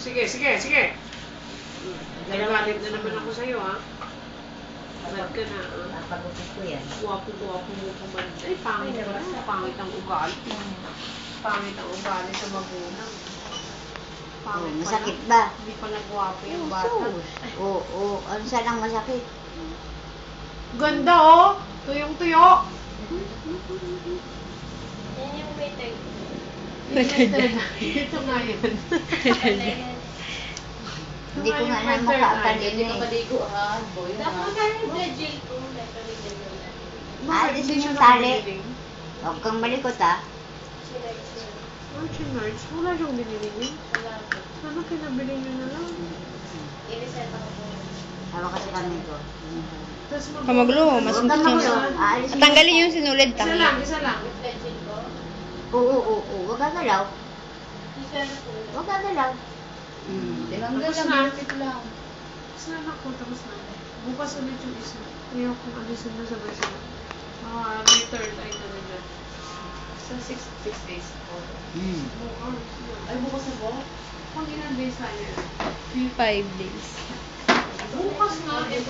Sige, sige, sige. Nagalit na naman ako sa'yo, ha? Bad ka na, ha? Papagutin ko yan. Guwapo-guwapo mo pa man. Ay, pangit ka na. Pangit ang ugali. Pangit ang ugali sa magulang. Pangit pa Masakit lang. ba? Hindi pa nagwapo yung bata. Oo. Ano saan ang masakit? Ganda, oh! Tuyong-tuyo! Yan yung waiter. Ito nga yun. Hindi ko nga na makakanin eh. Dapat magkano yung blood gel ko. Alis yung tali. Huwag kang malikot ah. Marching Arts, wala siyang binili niyo. Sana kinabili niyo na lang. I-reset ako po. Hawa kasi kami ko. Tapos Kamaglo, mas Huwag kang mas- magulo. Aalis mo. Tanggalin yung sinulid. Isa lang, isa lang. Yung blood gel ko. Oo. Huwag gagalaw. Isa na po. Huwag gagalaw. Tapos na. Tapos na ako, tapos na. Bukas ulit yung isa. Ayaw kong alisin na sabay-sabay. May third eye na nila. Sa 6 days. Bukas. Ay, bukas na ba? Kung ilang days tayo. 5 days. Bukas na. Okay.